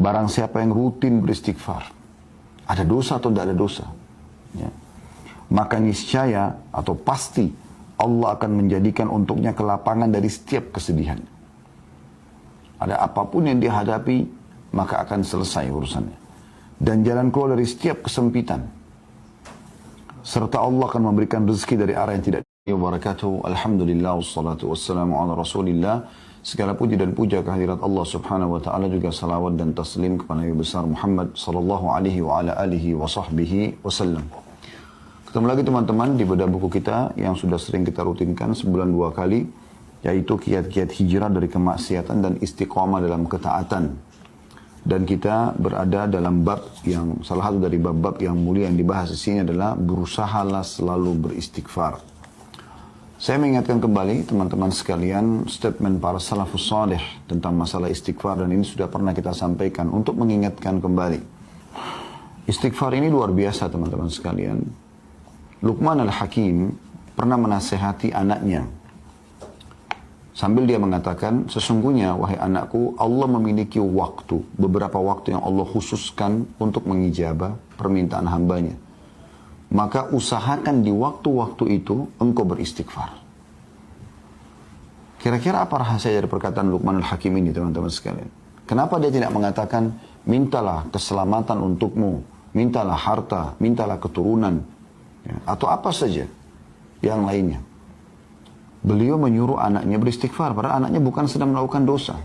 Barang siapa yang rutin beristighfar, ada dosa atau tidak ada dosa, ya, maka niscaya atau pasti Allah akan menjadikan untuknya kelapangan dari setiap kesedihan. Ada apapun yang dia hadapi, maka akan selesai urusannya. Dan jalan keluar dari setiap kesempitan. Serta Allah akan memberikan rezeki dari arah yang tidak. Wabarakatuh. Alhamdulillah wassalatu wassalamu ala Rasulillah. Segala puji dan puja kehadirat Allah Subhanahu wa taala, juga salawat dan taslim kepada Nabi besar Muhammad sallallahu alaihi wa ala alihi wa sahbihi wasallam. Ketemu lagi teman-teman di bedah buku kita yang sudah sering kita rutinkan sebulan 2 kali, yaitu kiat-kiat hijrah dari kemaksiatan dan istiqamah dalam ketaatan. Dan kita berada dalam bab yang salah satu dari bab-bab yang mulia yang dibahas di sini adalah berusahalah selalu beristighfar. Saya mengingatkan kembali teman-teman sekalian statement para salafus salih tentang masalah istighfar, dan ini sudah pernah kita sampaikan untuk mengingatkan kembali. Istighfar ini luar biasa teman-teman sekalian. Luqman al-Hakim pernah menasehati anaknya sambil dia mengatakan, sesungguhnya wahai anakku, Allah memiliki waktu, beberapa waktu yang Allah khususkan untuk mengijabah permintaan hambanya. Maka usahakan di waktu-waktu itu engkau beristighfar. Kira-kira apa rahasia dari perkataan Luqman al-Hakim ini teman-teman sekalian? Kenapa dia tidak mengatakan, mintalah keselamatan untukmu, mintalah harta, mintalah keturunan, ya, atau apa saja yang lainnya? Beliau menyuruh anaknya beristighfar, padahal anaknya bukan sedang melakukan dosa.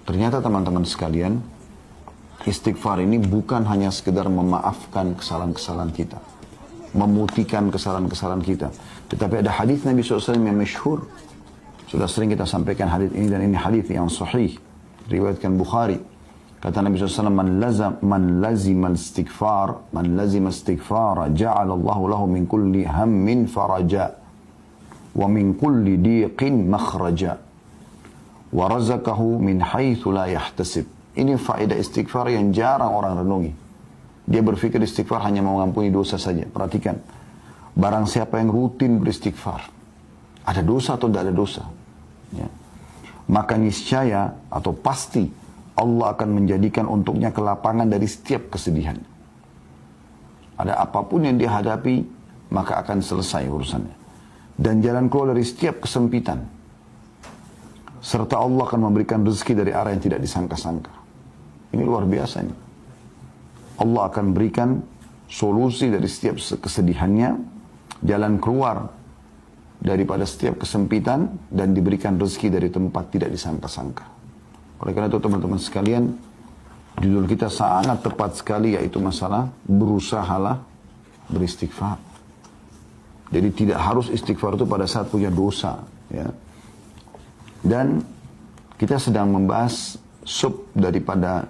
Ternyata teman-teman sekalian, istighfar ini bukan hanya sekedar memaafkan kesalahan-kesalahan kita, memutihkan kesalahan-kesalahan kita. Tetapi ada hadis Nabi SAW yang masyhur. Sudah sering kita sampaikan hadis ini, dan ini hadis yang sahih. Riwayatkan Bukhari. Kata Nabi SAW, man lazima istighfar, ja'ala Allahu lahu min kulli hammin faraja, wa min kulli diqin makhraja, wa razaqahu min haitsu la yahtasib. Ini faedah istighfar yang jarang orang renungi. Dia berpikir istighfar hanya mengampuni dosa saja. Perhatikan. Barang siapa yang rutin beristighfar, ada dosa atau tidak ada dosa, ya, maka niscaya atau pasti Allah akan menjadikan untuknya kelapangan dari setiap kesedihan. Ada apapun yang dia hadapi, maka akan selesai urusannya. Dan jalan keluar dari setiap kesempitan. Serta Allah akan memberikan rezeki dari arah yang tidak disangka-sangka. Ini luar biasa ini. Allah akan berikan solusi dari setiap kesedihannya, jalan keluar daripada setiap kesempitan, dan diberikan rezeki dari tempat tidak disangka-sangka. Oleh karena itu teman-teman sekalian, judul kita sangat tepat sekali, yaitu masalah berusahalah beristighfar. Jadi tidak harus istighfar itu pada saat punya dosa, ya. Dan kita sedang membahas sub daripada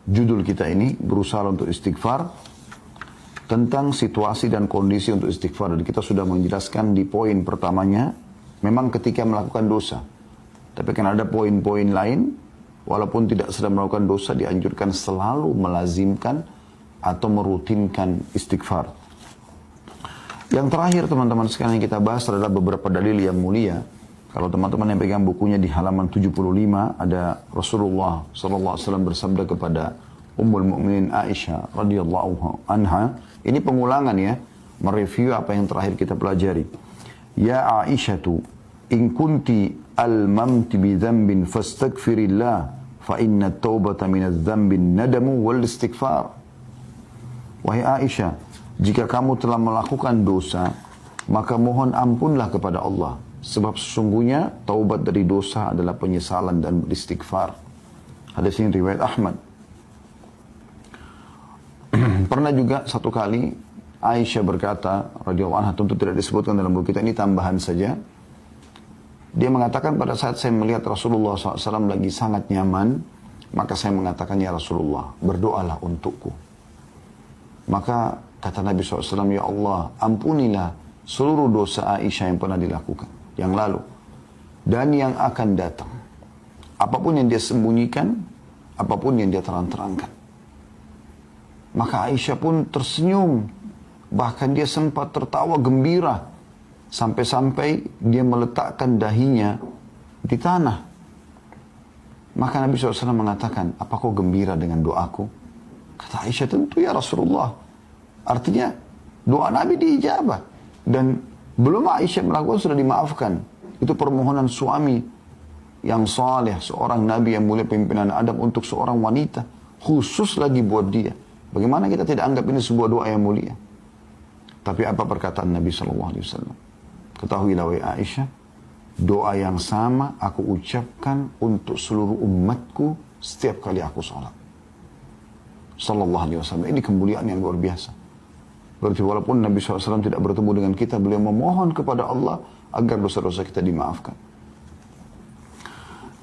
judul kita ini, berusaha untuk istighfar, tentang situasi dan kondisi untuk istighfar. Dan kita sudah menjelaskan di poin pertamanya, memang ketika melakukan dosa. Tapi kan ada poin-poin lain, walaupun tidak sedang melakukan dosa, dianjurkan selalu melazimkan atau merutinkan istighfar. Yang terakhir teman-teman sekalian yang kita bahas adalah beberapa dalil yang mulia. Kalau teman-teman yang pegang bukunya di halaman 75, ada Rasulullah SAW bersabda kepada Ummul Mukminin Aisyah radhiyallahu anha. Ini pengulangan ya, mereview apa yang terakhir kita pelajari. Ya Aisyatu, in kunti almamti bi dzambin fastaghfirillah, fa inna at-taubata min adz-dzambi nadamu wal istighfar. Wahai Aisyah, jika kamu telah melakukan dosa, maka mohon ampunlah kepada Allah. Sebab sesungguhnya taubat dari dosa adalah penyesalan dan beristighfar. Hadis ini riwayat Ahmad. Pernah juga satu kali Aisyah berkata, radhiyallahu anha, tentu tidak disebutkan dalam buku kita, ini tambahan saja. Dia mengatakan, pada saat saya melihat Rasulullah SAW lagi sangat nyaman, maka saya mengatakan, ya Rasulullah, berdoalah untukku. Maka kata Nabi SAW, ya Allah, ampunilah seluruh dosa Aisyah yang pernah dilakukan, yang lalu, dan yang akan datang. Apapun yang dia sembunyikan, apapun yang dia terang-terangkan. Maka Aisyah pun tersenyum, bahkan dia sempat tertawa gembira, sampai-sampai dia meletakkan dahinya di tanah. Maka Nabi SAW mengatakan, apa kau gembira dengan doaku? Kata Aisyah, tentu ya Rasulullah. Artinya doa Nabi diijabah. Dan belum Aisyah melakukan sudah dimaafkan. Itu permohonan suami yang saleh, seorang Nabi yang mulia pimpinan Adam untuk seorang wanita. Khusus lagi buat dia. Bagaimana kita tidak anggap ini sebuah doa yang mulia? Tapi apa perkataan Nabi SAW? Ketahuilah wahai Aisyah, doa yang sama aku ucapkan untuk seluruh umatku setiap kali aku sholat. Sallallahu alaihi wasallam. Ini kemuliaan yang luar biasa. Berarti walaupun Nabi SAW tidak bertemu dengan kita, beliau memohon kepada Allah agar dosa-dosa kita dimaafkan.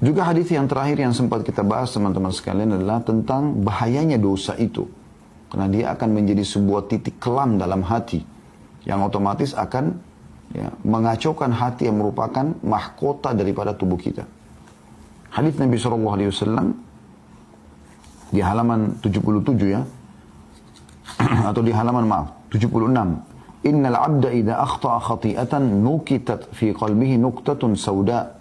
Juga hadis yang terakhir yang sempat kita bahas teman-teman sekalian adalah tentang bahayanya dosa itu. Karena dia akan menjadi sebuah titik kelam dalam hati yang otomatis akan mengacaukan hati yang merupakan mahkota daripada tubuh kita. Hadis Nabi SAW di halaman 77 ya, atau di halaman 76. Innal abda idza akhta'a khati'atan nukitat fi qalbihi nuqtatun sauda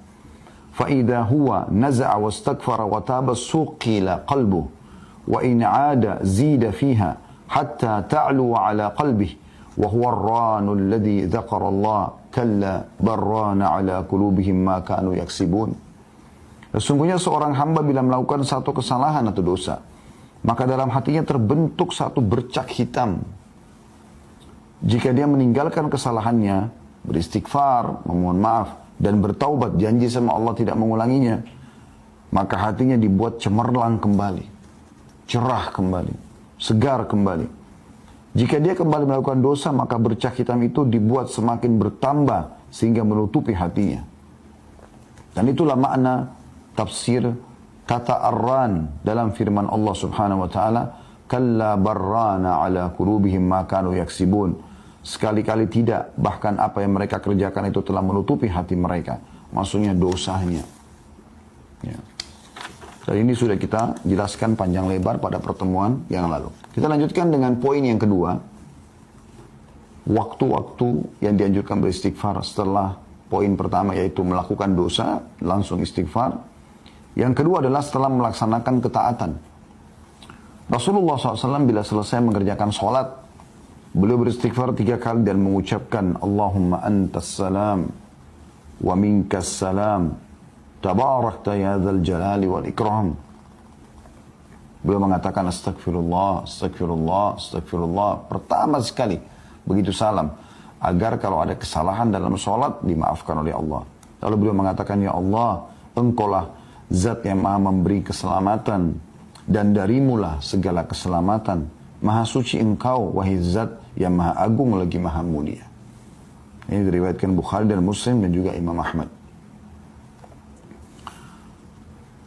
fa idza huwa naza'a wastaghfara wa taba suqila qalbuhu wa in 'ada zida fiha hatta ta'lu 'ala qalbihi wa huwa ar-ranu alladhi dzakara Allah kalla barrana 'ala qulubihim ma kanu yaksibun. Sesungguhnya seorang hamba bila melakukan satu kesalahan atau dosa, maka dalam hatinya terbentuk satu bercak hitam. Jika dia meninggalkan kesalahannya, beristighfar, memohon maaf, dan bertaubat, janji sama Allah tidak mengulanginya, maka hatinya dibuat cemerlang kembali, cerah kembali, segar kembali. Jika dia kembali melakukan dosa, maka bercak hitam itu dibuat semakin bertambah sehingga menutupi hatinya. Dan itulah makna tafsir kata arran dalam firman Allah Subhanahu wa taala, kalla barrana ala qulubihim ma kanu yaksibun. Sekali-kali tidak, bahkan apa yang mereka kerjakan itu telah menutupi hati mereka. Maksudnya dosanya. Ya. Dan ini sudah kita jelaskan panjang lebar pada pertemuan yang lalu. Kita lanjutkan dengan poin yang kedua. Waktu-waktu yang dianjurkan beristighfar setelah poin pertama yaitu melakukan dosa, langsung istighfar. Yang kedua adalah setelah melaksanakan ketaatan. Rasulullah SAW bila selesai mengerjakan sholat, beliau beristighfar 3 kali dan mengucapkan Allahumma antas salam wa minkas salam tabarakta ya dzal jalali wal ikram. Beliau mengatakan astagfirullah, astagfirullah, astagfirullah pertama sekali begitu salam, agar kalau ada kesalahan dalam sholat dimaafkan oleh Allah. Lalu beliau mengatakan, ya Allah, engkaulah zat yang maha memberi keselamatan dan darimulah segala keselamatan. Maha suci engkau, wahai zat yang maha agung lagi maha mulia. Ini diriwayatkan Bukhari dan Muslim dan juga Imam Ahmad.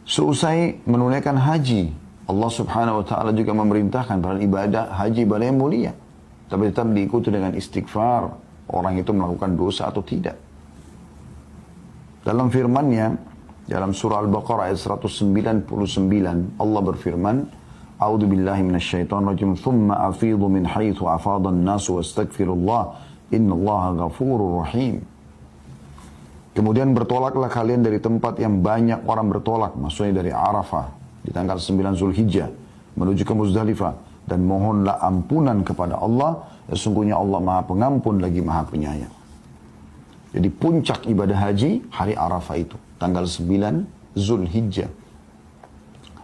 Seusai menunaikan haji, Allah Subhanahu wa taala juga memerintahkan pada ibadah haji ibadah yang mulia, tapi tetap diikuti dengan istighfar orang itu melakukan dosa atau tidak. Dalam firman-Nya dalam surah Al-Baqarah ayat 199 Allah berfirman, A'udzu billahi minasyaitonir rajim, "Tsumma afidhu min haitsu afadha an-nasu wastaghfirullah, innallaha ghafurur rahim." Kemudian bertolaklah kalian dari tempat yang banyak orang bertolak, maksudnya dari Arafah di tanggal 9 Zulhijjah menuju ke Muzdalifah, dan mohonlah ampunan kepada Allah, sesungguhnya Allah Maha Pengampun lagi Maha Penyayang. Jadi puncak ibadah haji hari Arafah itu, tanggal 9 Zulhijjah.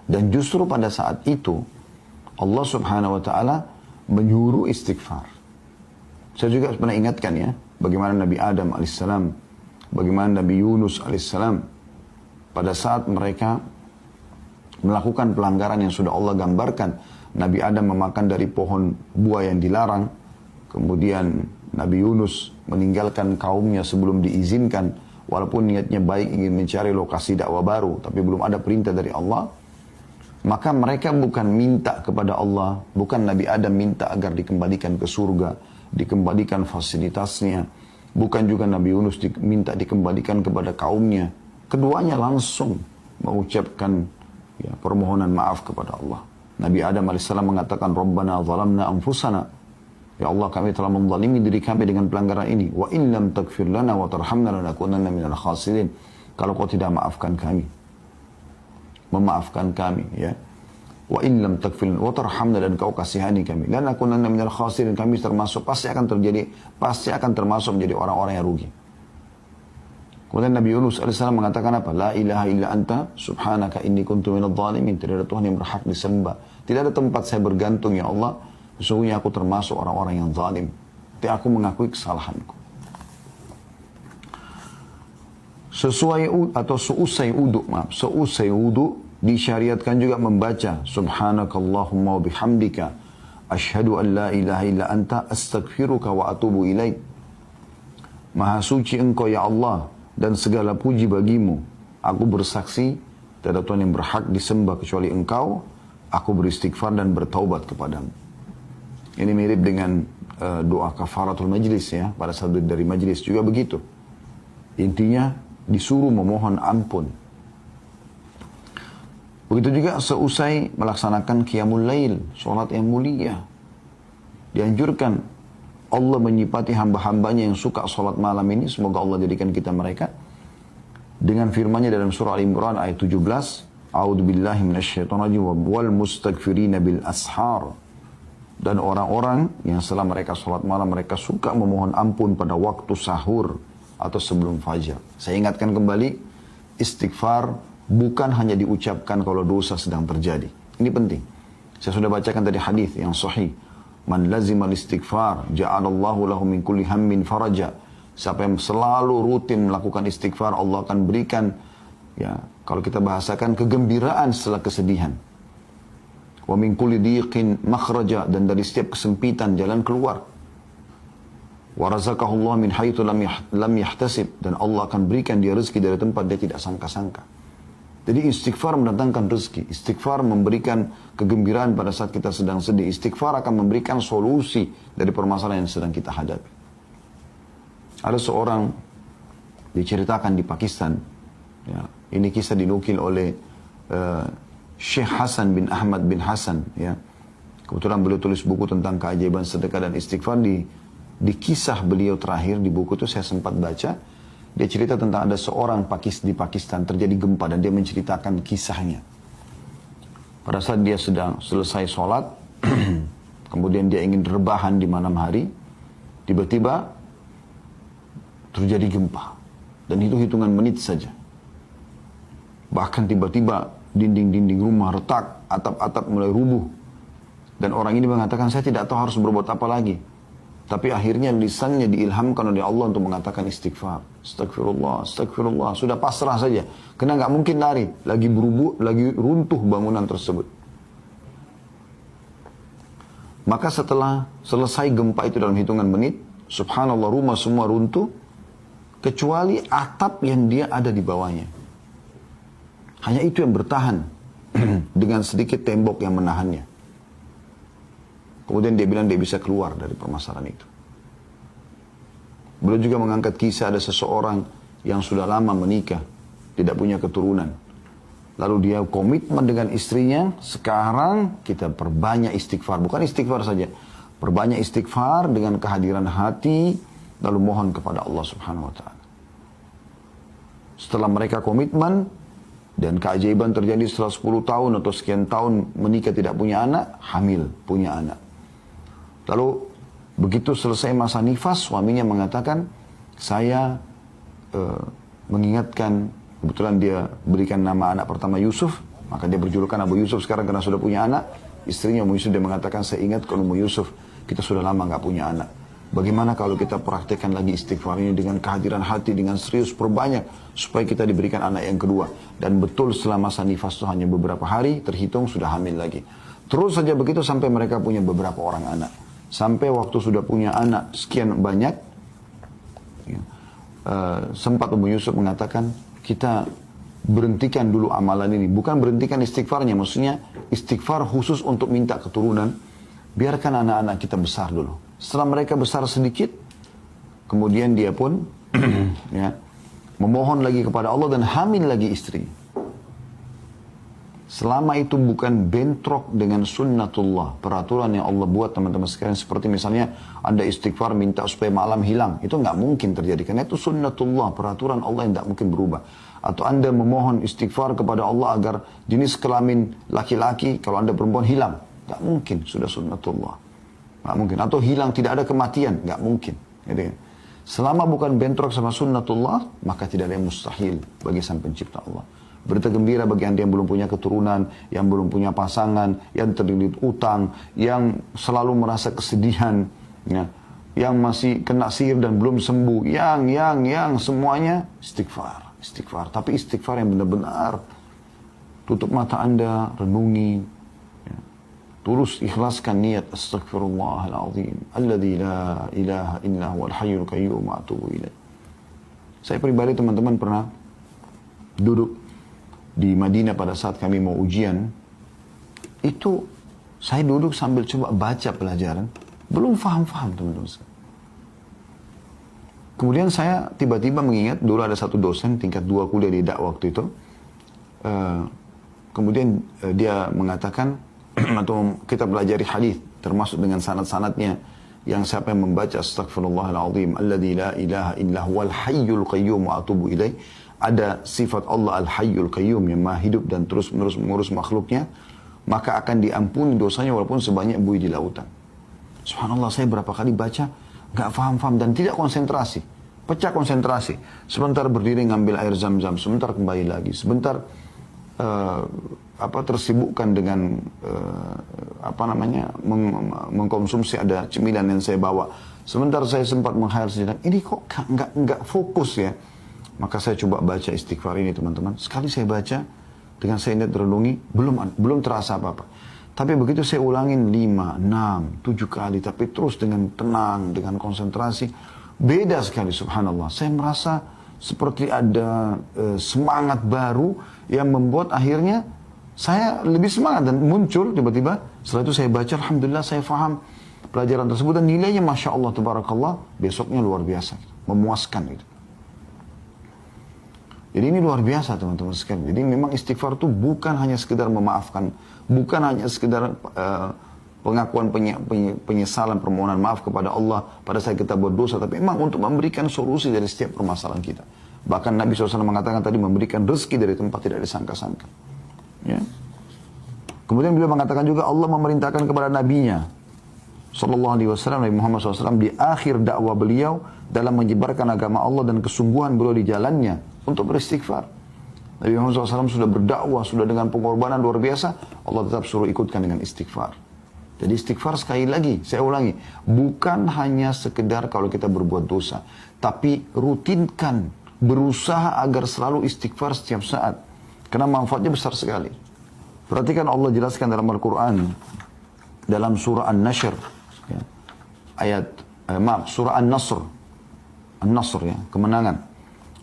Dan justru pada saat itu Allah Subhanahu wa taala menyuruh istighfar. Saya juga pernah ingatkan ya, bagaimana Nabi Adam alaihissalam, bagaimana Nabi Yunus alaihissalam pada saat mereka melakukan pelanggaran yang sudah Allah gambarkan. Nabi Adam memakan dari pohon buah yang dilarang, kemudian Nabi Yunus meninggalkan kaumnya sebelum diizinkan, walaupun niatnya baik ingin mencari lokasi dakwah baru, tapi belum ada perintah dari Allah. Maka mereka bukan minta kepada Allah, bukan Nabi Adam minta agar dikembalikan ke surga, dikembalikan fasilitasnya, bukan juga Nabi Yunus minta dikembalikan kepada kaumnya. Keduanya langsung mengucapkan permohonan maaf kepada Allah. Nabi Adam AS mengatakan, Rabbana zalamna anfusana, ya Allah, kami telah menzalimi diri kami dengan pelanggaran ini. Wa in lam taghfir lana wa tarhamna lanakunanna minal khasirin. Kalau kau tidak maafkan kami memaafkan kami, ya. Wa in lam taghfir wa tarhamna, dan kau kasihani kami, dan lanakunanna minal khasirin, kami pasti akan termasuk menjadi orang-orang yang rugi. Kemudian Nabi Yunus AS mengatakan apa? La ilaha illa anta subhanaka inni kuntu minadh dhalimin. Tidak ada Tuhan yang berhak disembah, tidak ada tempat saya bergantung, ya Allah, sesungguhnya aku termasuk orang-orang yang zalim. Tapi aku mengakui kesalahanku. Seusai wudu disyariatkan juga membaca subhanakallahumma wa bihamdika asyhadu an la ilaha illa anta astaghfiruka wa atubu ilaik. Maha suci engkau ya Allah, dan segala puji bagimu. Aku bersaksi tidak ada Tuhan yang berhak disembah kecuali engkau. Aku beristighfar dan bertaubat kepadamu. Ini mirip dengan doa kafaratul majlis, ya. Pada saat dari majlis juga begitu. Intinya disuruh memohon ampun. Begitu juga seusai melaksanakan qiyamul lail, sholat yang mulia. Dianjurkan, Allah menyifati hamba-hambanya yang suka sholat malam ini, semoga Allah jadikan kita mereka, dengan firman-Nya dalam surah Al-Imran ayat 17, A'udzubillahi minasyaitonirrajim wal mustaghfirina bil ashar. Dan orang-orang yang setelah mereka sholat malam, mereka suka memohon ampun pada waktu sahur atau sebelum fajar. Saya ingatkan kembali, istighfar bukan hanya diucapkan kalau dosa sedang terjadi. Ini penting. Saya sudah bacakan tadi hadis yang sahih. Man lazimal istighfar ja'alallahu lahu min kulli hammin faraja. Siapa yang selalu rutin melakukan istighfar, Allah akan berikan, ya, kalau kita bahasakan, kegembiraan setelah kesedihan. Wa min kulli dhiqin makhraja, dan dari setiap kesempitan jalan keluar. Wa razaqahullah min haitsu lam yahtasib, dan Allah akan berikan dia rezeki dari tempat dia tidak sangka-sangka. Jadi istighfar mendatangkan rezeki, istighfar memberikan kegembiraan pada saat kita sedang sedih, istighfar akan memberikan solusi dari permasalahan yang sedang kita hadapi. Ada seorang diceritakan di Pakistan, ya, ini kisah dinukil oleh Syekh Hasan bin Ahmad bin Hasan, ya. Kebetulan beliau tulis buku tentang keajaiban sedekah dan istighfar. Di kisah beliau terakhir di buku itu saya sempat baca. Dia cerita tentang ada seorang di Pakistan terjadi gempa, dan dia menceritakan kisahnya. Pada saat dia sedang selesai sholat, kemudian dia ingin rebahan di malam hari, tiba-tiba terjadi gempa. Dan itu hitungan menit saja. Bahkan tiba-tiba dinding-dinding rumah retak, atap-atap mulai rubuh. Dan orang ini mengatakan, saya tidak tahu harus berbuat apa lagi. Tapi akhirnya lisannya diilhamkan oleh Allah untuk mengatakan istighfar. Astagfirullah, astagfirullah. Sudah pasrah saja. Karena nggak mungkin lari. Lagi berubuh, lagi runtuh bangunan tersebut. Maka setelah selesai gempa itu dalam hitungan menit, subhanallah, rumah semua runtuh, kecuali atap yang dia ada di bawahnya. Hanya itu yang bertahan dengan sedikit tembok yang menahannya. Kemudian dia bilang dia bisa keluar dari permasalahan itu. Beliau juga mengangkat kisah ada seseorang yang sudah lama menikah, tidak punya keturunan. Lalu dia komitmen dengan istrinya, sekarang kita perbanyak istighfar. Bukan istighfar saja, perbanyak istighfar dengan kehadiran hati, lalu mohon kepada Allah Subhanahu wa ta'ala. Setelah mereka komitmen, dan keajaiban terjadi setelah 10 tahun atau sekian tahun menikah tidak punya anak, hamil, punya anak. Lalu begitu selesai masa nifas, suaminya mengatakan, saya mengingatkan, kebetulan dia berikan nama anak pertama Yusuf, maka dia berjulukan Abu Yusuf sekarang karena sudah punya anak. Istrinya Ummu Yusuf, dia mengatakan, saya ingat kalau Ummu Yusuf, kita sudah lama nggak punya anak. Bagaimana kalau kita praktekkan lagi istighfar ini dengan kehadiran hati, dengan serius, perbanyak, supaya kita diberikan anak yang kedua. Dan betul setelah masa nifas itu hanya beberapa hari, terhitung sudah hamil lagi. Terus saja begitu sampai mereka punya beberapa orang anak. Sampai waktu sudah punya anak sekian banyak, ya, sempat Ummu Yusuf mengatakan, kita berhentikan dulu amalan ini. Bukan berhentikan istighfarnya, maksudnya istighfar khusus untuk minta keturunan. Biarkan anak-anak kita besar dulu. Setelah mereka besar sedikit, kemudian dia pun ya, memohon lagi kepada Allah dan hamil lagi istri. Selama itu bukan bentrok dengan sunnatullah, peraturan yang Allah buat teman-teman sekalian, seperti misalnya Anda istighfar minta supaya malam hilang, itu nggak mungkin terjadi karena itu sunnatullah, peraturan Allah yang nggak mungkin berubah. atau Anda memohon istighfar kepada Allah agar jenis kelamin laki-laki, kalau Anda perempuan hilang. Gak mungkin, sudah sunnatullah. Gak mungkin. Atau hilang, tidak ada kematian. Gak mungkin. Gitu. Selama bukan bentrok sama sunnatullah, maka tidak ada yang mustahil bagi sang pencipta Allah. Berita gembira bagi Anda yang belum punya keturunan, yang belum punya pasangan, yang terlilit utang, yang selalu merasa kesedihan, ya, yang masih kena sihir dan belum sembuh, yang semuanya istighfar, istighfar. Tapi istighfar yang benar-benar tutup mata Anda, renungi, ya. Tulus ikhlaskan niat astaghfirullahaladzim, alladzi la ilaha illa huwal hayyul qayyum atubu ilaih. Saya pribadi teman-teman pernah duduk di Madinah pada saat kami mau ujian, itu saya duduk sambil coba baca pelajaran, belum faham-faham teman-teman. Kemudian saya tiba-tiba mengingat, dulu ada satu dosen tingkat 2 kuliah di dakwah waktu itu, kemudian dia mengatakan, atau kita pelajari hadis termasuk dengan sanad-sanadnya, yang siapa yang membaca astaghfirullahaladzim, alladzi la ilaha illa huwal hayyul qayyum wa atubu ilaih, ada sifat Allah Al-Hayyul Qayyum yang maha hidup dan terus-menerus mengurus makhluknya, maka akan diampuni dosanya walaupun sebanyak buih di lautan. Subhanallah, saya berapa kali baca, gak faham-faham dan tidak konsentrasi. Pecah konsentrasi. Sebentar berdiri ngambil air zam-zam, sebentar kembali lagi. Sebentar tersibukkan dengan mengkonsumsi ada cemilan yang saya bawa. Sebentar saya sempat menghayal sejenak, ini kok gak fokus ya. Maka saya coba baca istighfar ini teman-teman. Sekali saya baca, dengan saya niat renungi, belum terasa apa-apa. Tapi begitu saya ulangin 5, 6, 7 kali, tapi terus dengan tenang, dengan konsentrasi, beda sekali subhanallah. Saya merasa seperti ada semangat baru yang membuat akhirnya saya lebih semangat dan muncul tiba-tiba. Setelah itu saya baca, alhamdulillah saya faham pelajaran tersebut dan nilainya Masya Allah, Tabarakallah, besoknya luar biasa, memuaskan itu. Jadi ini luar biasa teman-teman sekalian. Jadi memang istighfar itu bukan hanya sekedar memaafkan, bukan hanya sekedar pengakuan penyesalan, permohonan maaf kepada Allah pada saat kita berdosa, tapi memang untuk memberikan solusi dari setiap permasalahan kita. Bahkan Nabi SAW mengatakan tadi memberikan rezeki dari tempat tidak disangka-sangka. Ya. Kemudian beliau mengatakan juga Allah memerintahkan kepada nabinya Sallallahu Alaihi Wasallam, Nabi Muhammad SAW di akhir dakwah beliau dalam menyebarkan agama Allah dan kesungguhan beliau di jalannya untuk beristighfar. Nabi Muhammad SAW sudah berdakwah, sudah dengan pengorbanan luar biasa, Allah tetap suruh ikutkan dengan istighfar. Jadi istighfar sekali lagi, saya ulangi, bukan hanya sekedar kalau kita berbuat dosa, tapi rutinkan, berusaha agar selalu istighfar setiap saat. Karena manfaatnya besar sekali. Perhatikan Allah jelaskan dalam Al-Quran, dalam surah An-Nashr, ya, surah An-Nasr, ya, kemenangan.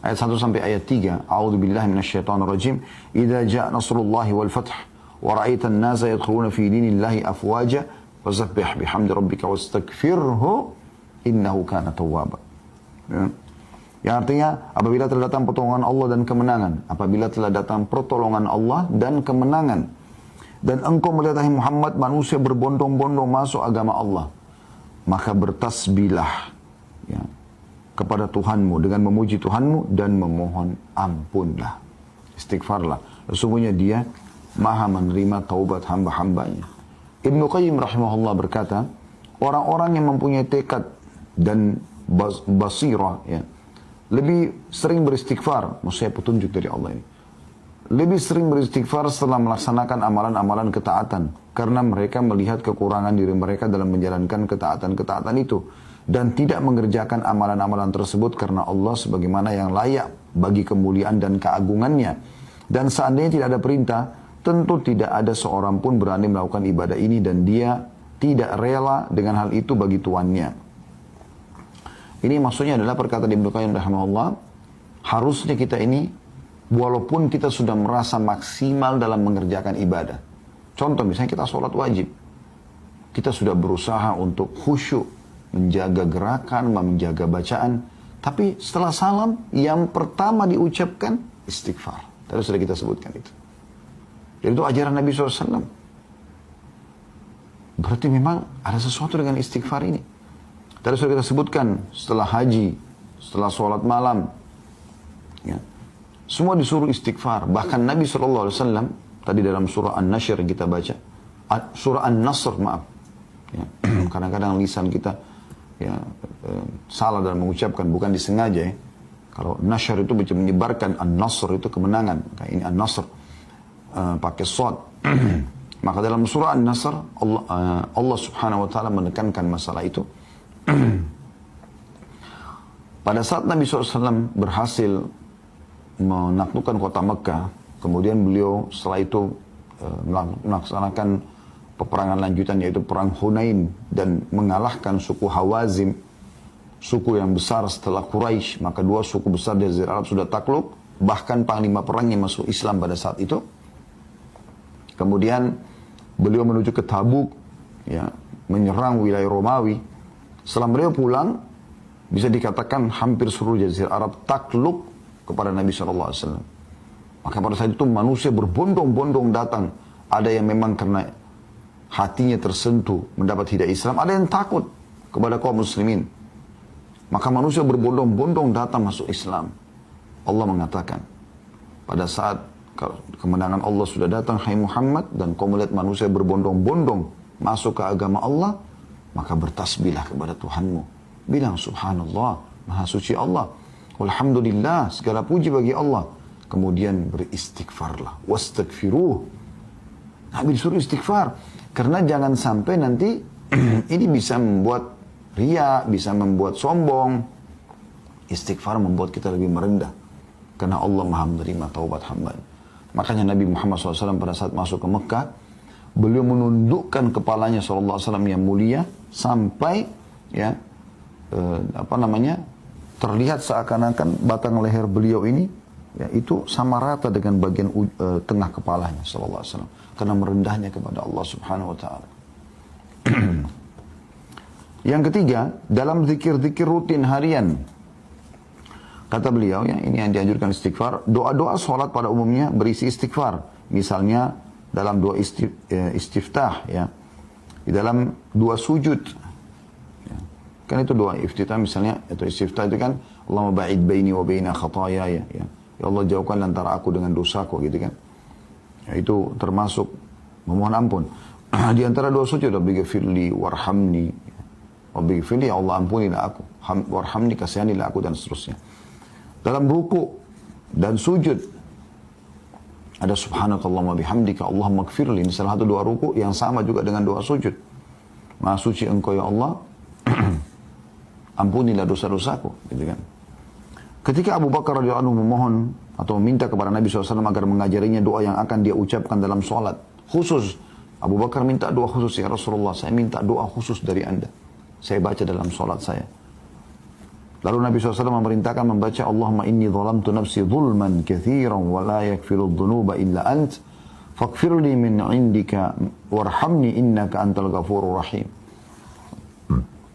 Ayat 1 sampai ayat 3. A'udzubillahi minasyaitonirrajim. Idza jaa nasrullahi wal fath wa ra'aitan nasa yadkhuluna fi dinillahi afwaja fasabbih bihamdi rabbika wastaghfirhu innahu kana tawwaba. Ya. Yang artinya apabila telah datang pertolongan Allah dan kemenangan, apabila telah datang pertolongan Allah dan kemenangan, dan engkau melihat Muhammad manusia berbondong-bondong masuk agama Allah, maka bertasbihlah, ya, kepada Tuhanmu dengan memuji Tuhanmu dan memohon ampunlah, istighfarlah. Sesungguhnya Dia Maha menerima taubat hamba-hambanya. Ibnu Qayyim rahimahullah berkata, orang-orang yang mempunyai tekad dan basirah, ya, lebih sering beristighfar, maksudnya petunjuk dari Allah ini, lebih sering beristighfar setelah melaksanakan amalan-amalan ketaatan, karena mereka melihat kekurangan diri mereka dalam menjalankan ketaatan-ketaatan itu, dan tidak mengerjakan amalan-amalan tersebut karena Allah sebagaimana yang layak bagi kemuliaan dan keagungannya. Dan seandainya tidak ada perintah, tentu tidak ada seorang pun berani melakukan ibadah ini, dan dia tidak rela dengan hal itu bagi tuannya. Ini maksudnya adalah perkataan Ibnu Qayyim rahimahullah, harusnya kita ini walaupun kita sudah merasa maksimal dalam mengerjakan ibadah. Contoh misalnya kita sholat wajib, kita sudah berusaha untuk khusyuk, menjaga gerakan, menjaga bacaan, tapi setelah salam yang pertama diucapkan istighfar. Tadi sudah kita sebutkan itu. Jadi itu ajaran Nabi SAW. Berarti memang ada sesuatu dengan istighfar ini. Tadi sudah kita sebutkan setelah haji, setelah sholat malam, ya, Semua disuruh istighfar. Bahkan Nabi SAW, tadi dalam surah An-Nashr kita baca, surah An-Nasr, maaf. Ya, kadang-kadang lisan kita ya, salah dalam mengucapkan, bukan disengaja ya. Kalau Nashr itu bisa menyebarkan, An-Nasr itu kemenangan. Kayak ini An-Nasr, pakai shad. Maka dalam surah An-Nasr, Allah Subhanahu wa Ta'ala menekankan masalah itu. Pada saat Nabi SAW berhasil menaklukkan kota Mekah, kemudian beliau setelah itu melaksanakan peperangan lanjutan, yaitu perang Hunain, dan mengalahkan suku Hawazim, suku yang besar setelah Quraisy. Maka dua suku besar di Jazirah Arab sudah takluk, bahkan panglima perangnya masuk Islam pada saat itu. Kemudian beliau menuju ke Tabuk, ya, menyerang wilayah Romawi. Setelah beliau pulang, bisa dikatakan hampir seluruh Jazirah Arab takluk kepada Nabi SAW. Maka pada saat itu manusia berbondong-bondong datang. Ada yang memang karena hatinya tersentuh mendapat hidayah Islam, ada yang takut kepada kaum muslimin. Maka manusia berbondong-bondong datang masuk Islam. Allah mengatakan, pada saat kemenangan Allah sudah datang, hai Muhammad, dan kau melihat manusia berbondong-bondong masuk ke agama Allah, maka bertasbihlah kepada Tuhanmu. Bilang subhanallah, maha suci Allah. Alhamdulillah, segala puji bagi Allah. Kemudian beristighfarlah. Wastaghfiruh. Nabi disuruh istighfar. Karena jangan sampai nanti ini bisa membuat riya, bisa membuat sombong. Istighfar membuat kita lebih merendah. Karena Allah maha menerima taubat hamba. Makanya Nabi Muhammad SAW pada saat masuk ke Mekah, beliau menundukkan kepalanya SAW yang mulia sampai ya terlihat seakan-akan batang leher beliau ini ya, itu sama rata dengan bagian tengah kepalanya SAW, karena merendahnya kepada Allah Subhanahu wa Ta'ala. Yang ketiga, dalam zikir-zikir rutin harian, kata beliau, ya, ini yang dianjurkan istighfar. Doa-doa sholat pada umumnya berisi istighfar. Misalnya dalam doa istiftah, ya, di dalam doa sujud. Kan itu doa iftitah misalnya, atau istiftah itu kan, Allahumma ba'id baini wa baina khataya, ya. Ya Allah, jauhkan antara aku dengan dosaku, gitu kan. Ya, itu termasuk memohon ampun. Di antara doa sujud, Rabbighfirli warhamni. Rabbighfirli, ya Allah ampunilah aku. Warhamni, kasihanilah aku, dan seterusnya. Dalam ruku dan sujud ada subhanakallahumma bihamdika Allahumma gfirli. Ini salah satu doa ruku yang sama juga dengan doa sujud. Maha suci engkau ya Allah, ampunilah dosa-dosaku, gitu kan. Ketika Abu Bakar radhiyallahu anhu memohon atau meminta kepada Nabi SAW agar mengajarinya doa yang akan dia ucapkan dalam sholat khusus, Abu Bakar minta doa khusus, ya Rasulullah, saya minta doa khusus dari Anda, saya baca dalam sholat saya. Lalu Nabi SAW memerintahkan membaca, Allahumma inni zalamtu nafsi zulman kathiran wa la yakfiru dhunuba illa ant faghfirli min indika warhamni innaka antal ghafurur rahim.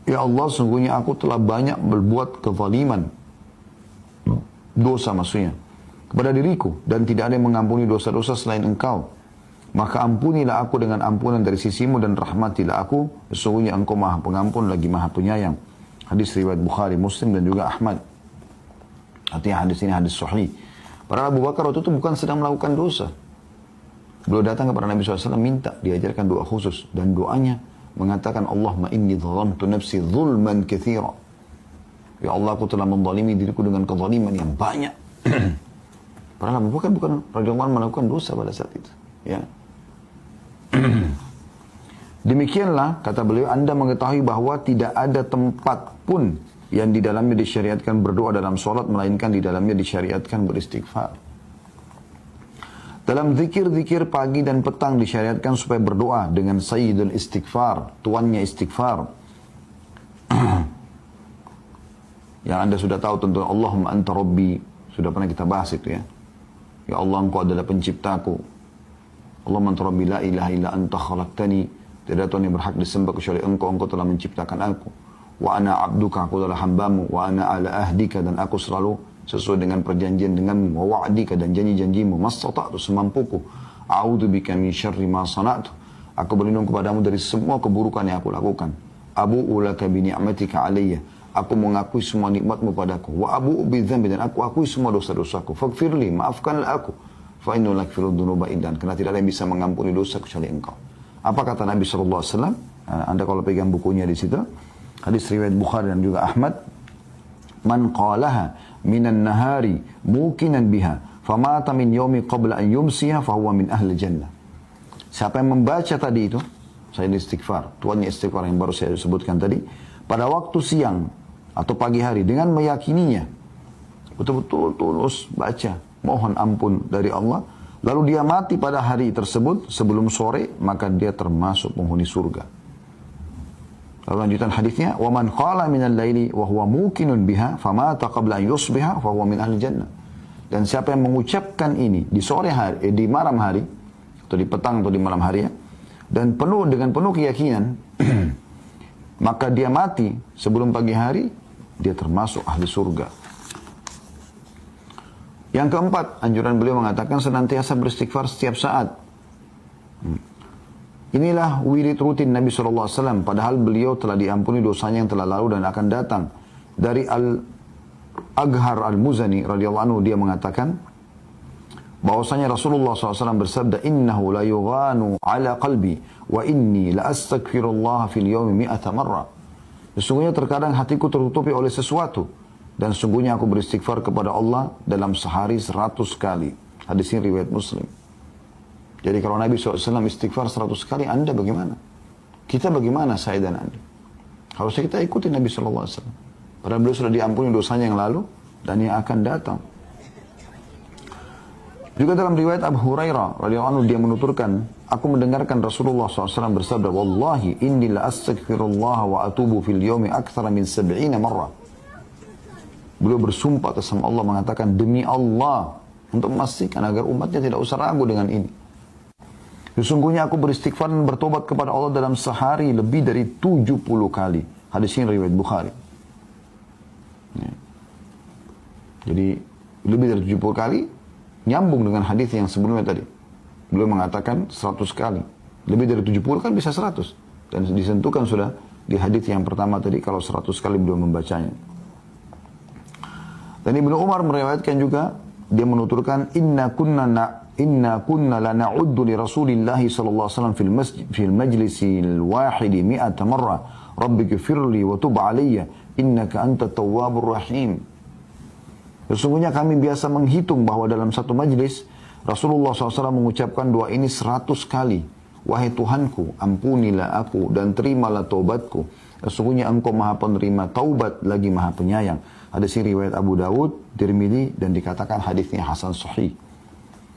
Ya Allah, sungguhnya aku telah banyak berbuat kezaliman, dosa maksudnya, kepada diriku, dan tidak ada yang mengampuni dosa-dosa selain engkau. Maka ampunilah aku dengan ampunan dari sisimu, dan rahmatilah aku, sesungguhnya engkau maha pengampun lagi maha penyayang. Hadis riwayat Bukhari, Muslim, dan juga Ahmad. Artinya hadis ini hadis sahih. Padahal Abu Bakar waktu itu bukan sedang melakukan dosa. Beliau datang kepada Nabi SAW minta diajarkan doa khusus, dan doanya mengatakan, Allahumma inni zalamtu nafsi zulman katsira. Ya Allah, aku telah menzalimi diriku dengan kezaliman yang banyak. Padahal Abu Bakar bukan radhiyallahu anhu melakukan dosa pada saat itu, ya. Demikianlah, kata beliau, Anda mengetahui bahwa tidak ada tempat pun yang di dalamnya disyariatkan berdoa dalam sholat, melainkan di dalamnya disyariatkan beristighfar. Dalam zikir-zikir pagi dan petang disyariatkan supaya berdoa dengan sayyidul istighfar, tuannya istighfar. Yang Anda sudah tahu tentu, Allahumma anta rabbi, sudah pernah kita bahas itu, ya. Ya Allah, engkau adalah penciptaku. Allahumma anta rabbi la ilaha illa anta khalaqtani, tidak ada Tuhan yang berhak disembah kecuali engkau, engkau telah menciptakan aku. Wa ana abduka, aku adalah hambamu. Wa ana ala ahdika, dan aku selalu sesuai dengan perjanjian denganmu, wa wa'dika, dan janji-janjimu, mastata'tu, semampuku, a'udzubika min syarri ma sana'tu, aku berlindung kepadamu dari semua keburukan yang aku lakukan, abu'u laka bi ni'matika alayya, aku mengakui semua nikmatmu padaku. Wa abu'u bidzambi, dan aku akui semua dosa-dosaku. Faghfirli, maafkanlah aku. Fa innahu la yaghfiru dzunuba illa anta, karena tidak ada yang bisa mengampuni dosa kecuali Engkau. Apa kata Nabi SAW? Anda kalau pegang bukunya di situ, hadis riwayat Bukhari dan juga Ahmad, man qalaha minan nahari mukinan biha famata min yaumi qabla an yumsiha fahuwa min ahli jannah. Siapa yang membaca tadi itu, saya istighfar, tuannya istighfar yang baru saya sebutkan tadi, pada waktu siang atau pagi hari dengan meyakininya, betul-betul tulus baca, mohon ampun dari Allah, lalu dia mati pada hari tersebut sebelum sore, maka dia termasuk penghuni surga. Lalu lanjutan hadisnya, wa man qala minal laili wa huwa muqinun biha famata qabla an yusbiha fa huwa min ahli jannah. Dan siapa yang mengucapkan ini di sore hari, di malam hari atau di petang atau di malam hari ya, dan dengan penuh keyakinan maka dia mati sebelum pagi hari, dia termasuk ahli surga. Yang keempat, anjuran beliau mengatakan senantiasa beristighfar setiap saat. Inilah wirid rutin Nabi SAW, padahal beliau telah diampuni dosanya yang telah lalu dan akan datang. Dari Al-Aghar Al-Muzani radhiyallahu anhu, dia mengatakan bahwasanya Rasulullah SAW bersabda, innahu la yughanu ala qalbi wa inni la astaghfirullah fil yawmi 100 marrah. Sesungguhnya terkadang hatiku tertutupi oleh sesuatu, dan sungguhnya aku beristighfar kepada Allah dalam sehari 100 kali. Hadis ini riwayat Muslim. Jadi kalau Nabi SAW istighfar 100 kali, Anda bagaimana? Kita bagaimana, saya dan Anda? Harusnya kita ikuti Nabi SAW. Padahal beliau sudah diampuni dosanya yang lalu dan yang akan datang. Juga dalam riwayat Abu Hurairah radhiyallahu anhu, dia menuturkan, aku mendengarkan Rasulullah SAW bersabda, wallahi inni la astaghfirullah wa atubu fil yawmi akthara min 70 marrah. Beliau bersumpah atas nama Allah mengatakan, demi Allah, untuk memastikan agar umatnya tidak usah ragu dengan ini. Sesungguhnya aku beristighfar dan bertobat kepada Allah dalam sehari lebih dari 70 kali. Hadis ini riwayat Bukhari. Ya. Jadi lebih dari 70 kali nyambung dengan hadis yang sebelumnya tadi. Beliau mengatakan 100 kali. Lebih dari 70 kan bisa 100. Dan disentuhkan sudah di hadis yang pertama tadi kalau 100 kali beliau membacanya. Dan Ibnu Umar meriwayatkan juga, dia menuturkan, inna kunna la na'uddu li Rasulillah sallallahu alaihi wasallam fil majlisil wahidi 100 marrah rabbighfirli wa tub alayya innaka antat tawwabur rahim. Sesungguhnya kami biasa menghitung bahwa dalam satu majlis Rasulullah SAW mengucapkan doa ini 100 kali. Wahai Tuhanku, ampunilah aku dan terimalah taubatku. Sesungguhnya Engkau Maha Penerima taubat lagi Maha Penyayang. Hadis ini riwayat Abu Dawud, Tirmidzi, dan dikatakan hadisnya hasan sahih.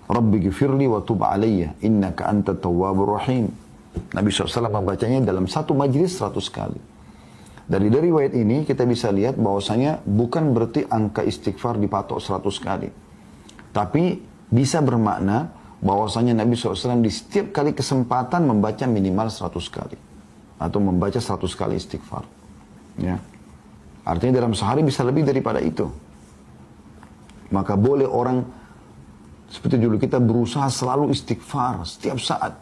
Rabbi ghfirli wa tub alayya innaka antat tawwabur rahim. Nabi SAW membacanya dalam satu majlis 100 kali. Dari riwayat ini kita bisa lihat bahwasanya bukan berarti angka istighfar dipatok 100 kali. Tapi bisa bermakna bahwasanya Nabi SAW di setiap kali kesempatan membaca minimal 100 kali. Atau membaca 100 kali istighfar. Ya. Artinya dalam sehari bisa lebih daripada itu. Maka boleh orang seperti dulu kita berusaha selalu istighfar setiap saat.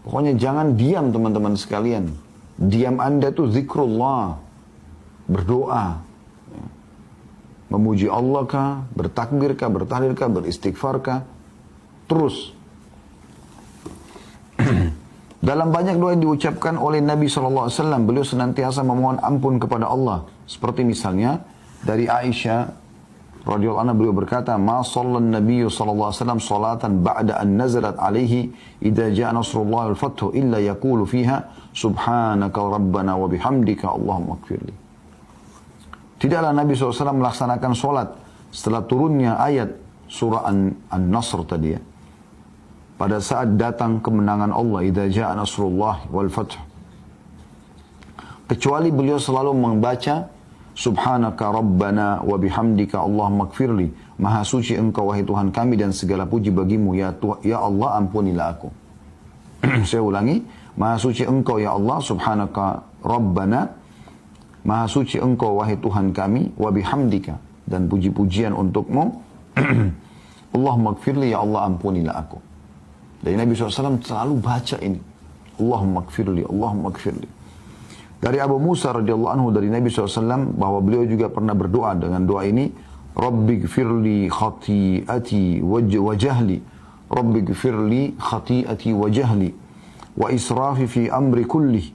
Pokoknya jangan diam teman-teman sekalian. Diam Anda itu zikrullah, berdoa, ya. Memuji Allah kah, bertakbir kah, bertahlil kah, beristighfar kah, terus. Dalam banyak doa yang diucapkan oleh Nabi SAW, beliau senantiasa memohon ampun kepada Allah. Seperti misalnya dari Aisyah radhiyallahu anha, beliau berkata, "Ma shallan Nabi sallallahu alaihi wasallam salatan ba'da an nazalat alaihi idza jaa nasrullah wal fathu illa yaqulu fiha subhanaka rabbana wa bihamdika Allahumma ighfirli." Tidaklah Nabi SAW melaksanakan solat setelah turunnya ayat surah An-Nasr tadi ya. Pada saat datang kemenangan Allah, idza jaa nasrullah wal fath. Kecuali beliau selalu membaca subhanaka rabbana wa bihamdika Allahumma ighfirli. Maha suci Engkau wahai Tuhan kami dan segala puji bagimu ya Allah, ampunilah aku. Saya ulangi, Maha suci Engkau ya Allah, subhanaka rabbana, Maha suci Engkau wahai Tuhan kami, wa bihamdika, dan puji-pujian untukmu. Allahumma ighfirli, ya Allah ampunilah aku. Dan Nabi SAW selalu baca ini. Allahumma ighfirli, Allahumma ighfirli. Dari Abu Musa radhiyallahu anhu dari Nabi SAW bahwa beliau juga pernah berdoa dengan doa ini, Rabbighfirli khati'ati wa jahli, Rabbighfirli khati'ati wa jahli, wa israfi fi amri kullih,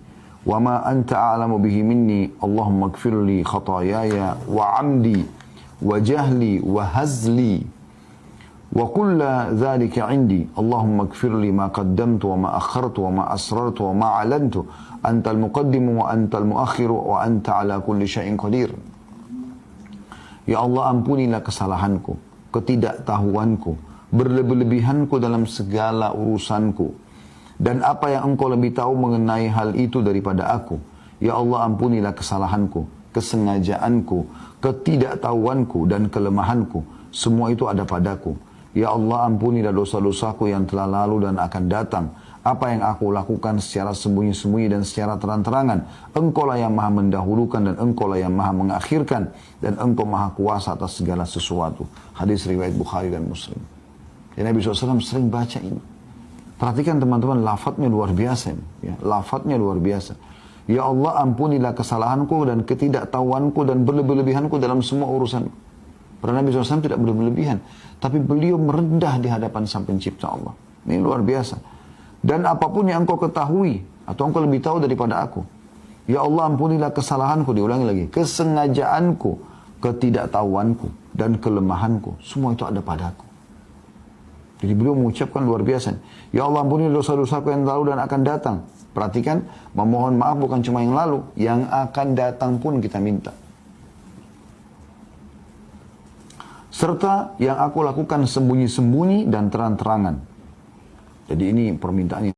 wa ma anta a'lamu bihi minni, Allahumma gfirli khatayaya wa amdi wa jahli wa hazli, wa kulla dhalika indi, Allahumma gfirli ma qaddamtu wa ma akhartu wa ma asrartu wa ma alantu, antal muqaddimu wa antal muakhiru wa anta ala kulli syai'in qadir. Ya Allah, ampunilah kesalahanku, ketidaktahuanku, berlebih-lebihanku dalam segala urusanku, dan apa yang engkau lebih tahu mengenai hal itu daripada aku. Ya Allah, ampunilah kesalahanku, kesengajaanku, ketidaktahuanku, dan kelemahanku. Semua itu ada padaku. Ya Allah, ampunilah dosa-dosaku yang telah lalu dan akan datang. Apa yang aku lakukan secara sembunyi-sembunyi dan secara terang-terangan. Engkau lah yang maha mendahulukan dan engkau lah yang maha mengakhirkan. Dan engkau maha kuasa atas segala sesuatu. Hadis riwayat Bukhari dan Muslim. Dan Nabi SAW sering baca ini. Perhatikan teman-teman, lafadznya luar biasa. Ya, lafadznya luar biasa. Ya Allah, ampunilah kesalahanku dan ketidaktahuanku dan berlebih-lebihanku dalam semua urusan. Karena Nabi SAW tidak berlebihan. Tapi beliau merendah di hadapan sang pencipta Allah. Ini luar biasa. Dan apapun yang engkau ketahui, atau engkau lebih tahu daripada aku. Ya Allah, ampunilah kesalahanku, diulangi lagi. Kesengajaanku, ketidaktahuanku, dan kelemahanku. Semua itu ada padaku. Jadi beliau mengucapkan luar biasa. Ya Allah, ampunilah dosa-dosaku yang lalu dan akan datang. Perhatikan, memohon maaf bukan cuma yang lalu. Yang akan datang pun kita minta. Serta yang aku lakukan sembunyi-sembunyi dan terang-terangan. Jadi ini permintaan